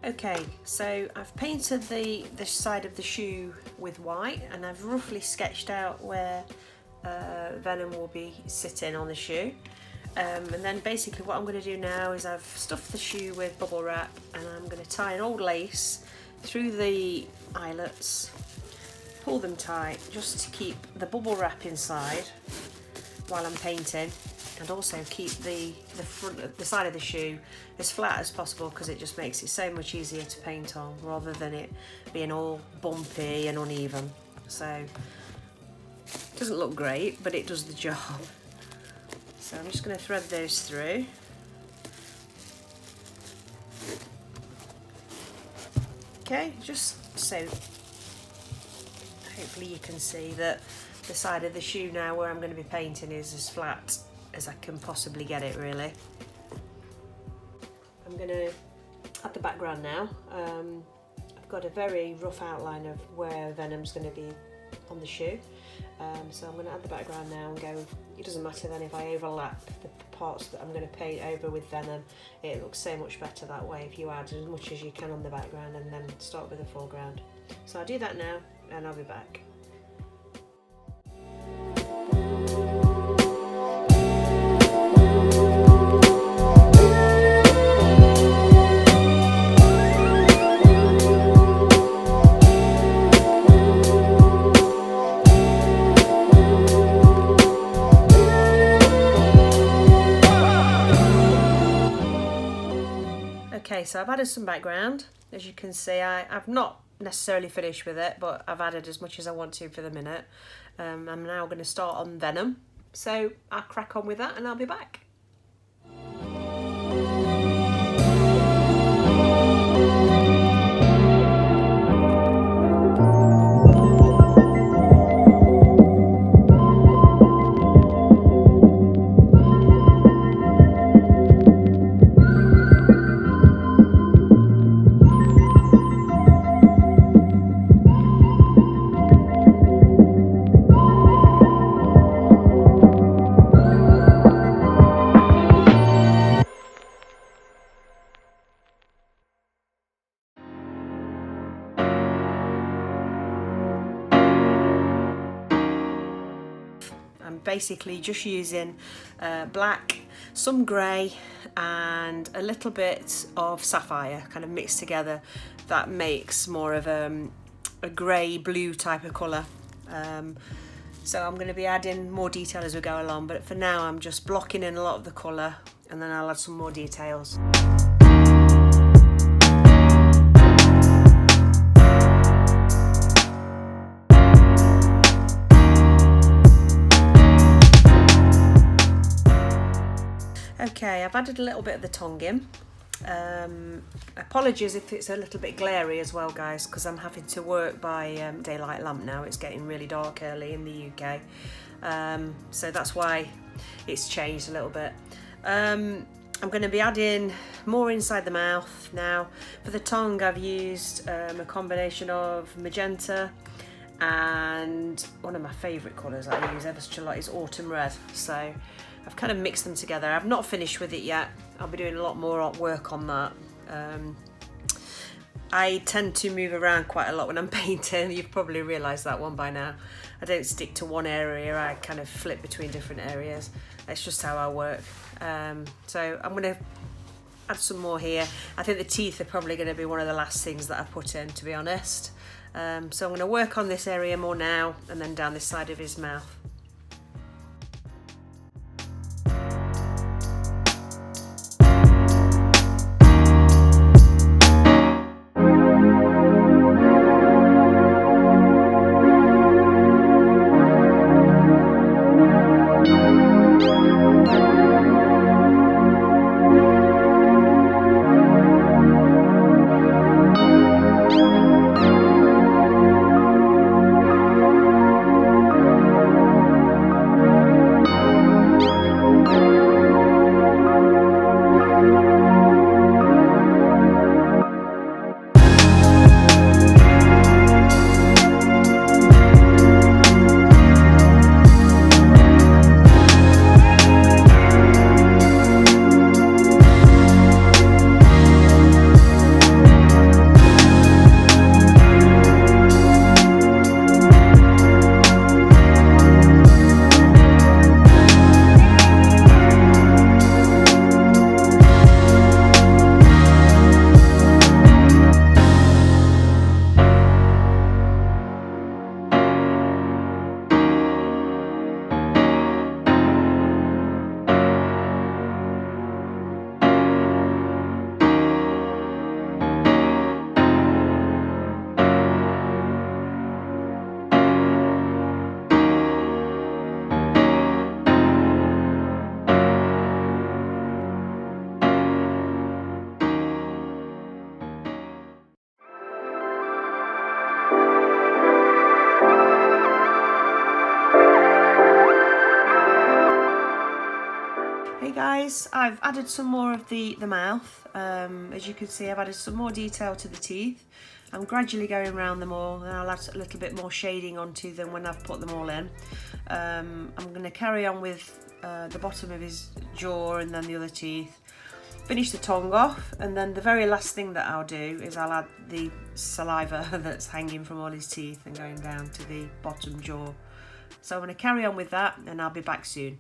Okay, so I've painted the side of the shoe with white, and I've roughly sketched out where Venom will be sitting on the shoe. And then basically what I'm going to do now is I've stuffed the shoe with bubble wrap, and I'm going to tie an old lace through the eyelets, pull them tight just to keep the bubble wrap inside while I'm painting, and also keep the side of the shoe as flat as possible, because it just makes it so much easier to paint on rather than it being all bumpy and uneven. So it doesn't look great, but it does the job. So I'm just going to thread those through. Okay, just so hopefully you can see that the side of the shoe now where I'm going to be painting is as flat as I can possibly get it, really. I'm going to add the background now. I've got a very rough outline of where Venom's going to be on the shoe. So I'm going to add the background now and go, it doesn't matter then if I overlap the parts that I'm going to paint over with Venom. It looks so much better that way if you add as much as you can on the background and then start with the foreground. So I'll do that now and I'll be back. Okay, so I've added some background. As you can see, I've not necessarily finished with it, but I've added as much as I want to for the minute. I'm now going to start on Venom. So I'll crack on with that and I'll be back. I'm basically just using black, some grey and a little bit of sapphire kind of mixed together. That makes more of a grey blue type of colour. So I'm going to be adding more detail as we go along, but for now I'm just blocking in a lot of the colour and then I'll add some more details. Okay, I've added a little bit of the tongue in. Apologies if it's a little bit glary as well, guys, because I'm having to work by daylight lamp now. It's getting really dark early in the UK, so that's why it's changed a little bit. I'm going to be adding more inside the mouth now. For the tongue, I've used a combination of magenta and one of my favourite colours that I use ever such a lot is autumn red. So I've kind of mixed them together. I've not finished with it yet. I'll be doing a lot more work on that. I tend to move around quite a lot when I'm painting. You've probably realised that one by now. I don't stick to one area. I kind of flip between different areas. That's just how I work. So I'm going to add some more here. I think the teeth are probably going to be one of the last things that I put in, to be honest. So I'm going to work on this area more now and then down this side of his mouth. eyes, I've added some more of the mouth. As you can see, I've added some more detail to the teeth. I'm gradually going around them all, and I'll add a little bit more shading onto them when I've put them all in. I'm going to carry on with the bottom of his jaw and then the other teeth. Finish the tongue off, and then the very last thing that I'll do is I'll add the saliva that's hanging from all his teeth and going down to the bottom jaw. So I'm going to carry on with that, and I'll be back soon.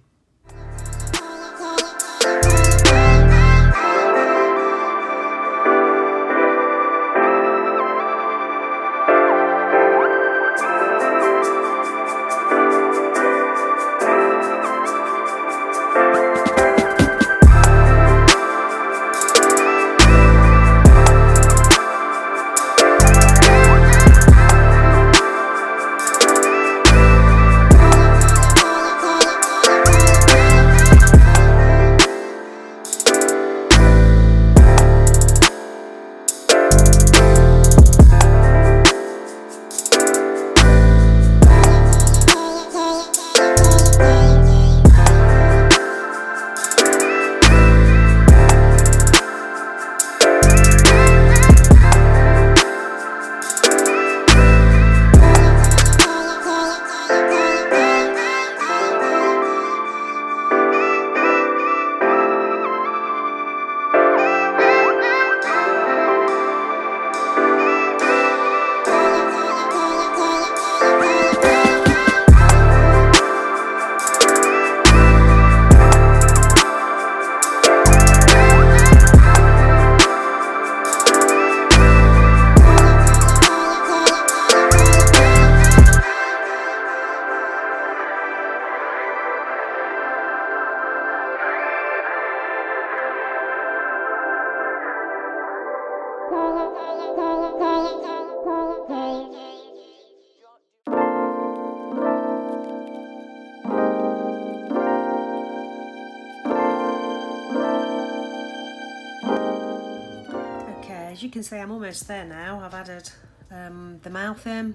As you can see, I'm almost there now. I've added the mouth in.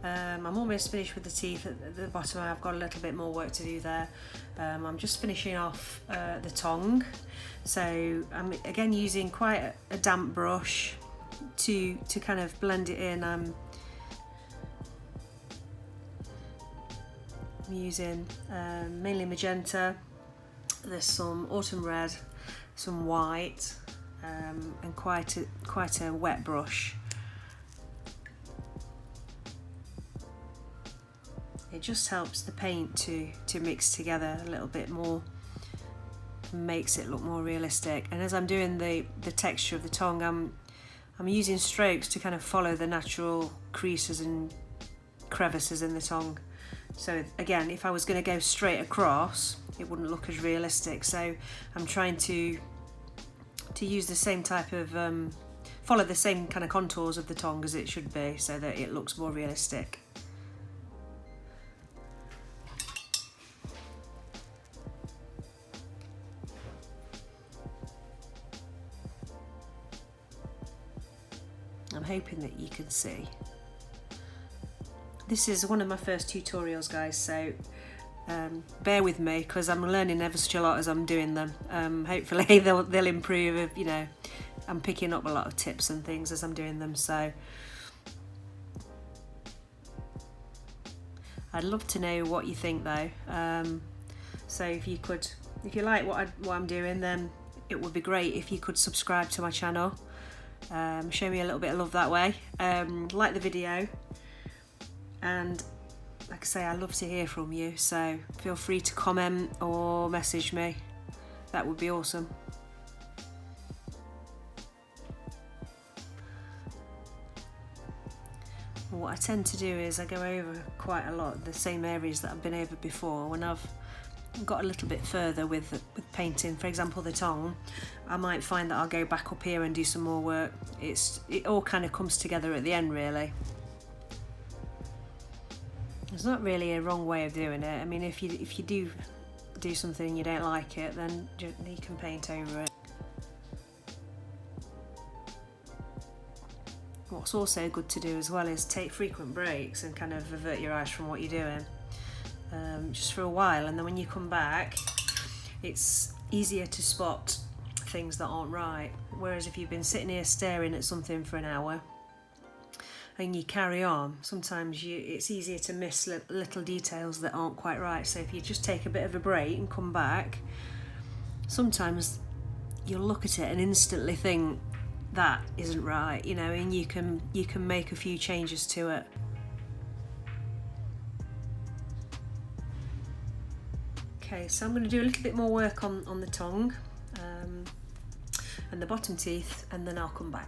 I'm almost finished with the teeth at the bottom. I've got a little bit more work to do there. I'm just finishing off the tongue. So I'm again using quite a damp brush to kind of blend it in. I'm using mainly magenta. There's some autumn red, some white, and quite a wet brush. It just helps the paint to mix together a little bit more, makes it look more realistic. And as I'm doing the texture of the tongue, I'm using strokes to kind of follow the natural creases and crevices in the tongue. So again, if I was going to go straight across, it wouldn't look as realistic. So I'm trying to use the same type of follow the same kind of contours of the tongue as it should be, so that it looks more realistic. I'm hoping that you can see. This is one of my first tutorials, guys, so bear with me because I'm learning ever such a lot as I'm doing them. Hopefully they'll improve. You know, I'm picking up a lot of tips and things as I'm doing them. So I'd love to know what you think, though. So if you like what I'm doing, then it would be great if you could subscribe to my channel. Show me a little bit of love that way. Like the video, and like I say, I love to hear from you, so feel free to comment or message me. That would be awesome. What I tend to do is I go over quite a lot the same areas that I've been over before. When I've got a little bit further with painting, for example the tongue, I might find that I'll go back up here and do some more work. It all kind of comes together at the end, really. There's not really a wrong way of doing it. I mean, if you do something you don't like it, then you can paint over it. What's also good to do as well is take frequent breaks and kind of avert your eyes from what you're doing, just for a while, and then when you come back, it's easier to spot things that aren't right. Whereas if you've been sitting here staring at something for an hour and you carry on, sometimes it's easier to miss little details that aren't quite right. So if you just take a bit of a break and come back, sometimes you'll look at it and instantly think that isn't right, you know, and you can make a few changes to it. Okay, so I'm going to do a little bit more work on the tongue and the bottom teeth, and then I'll come back.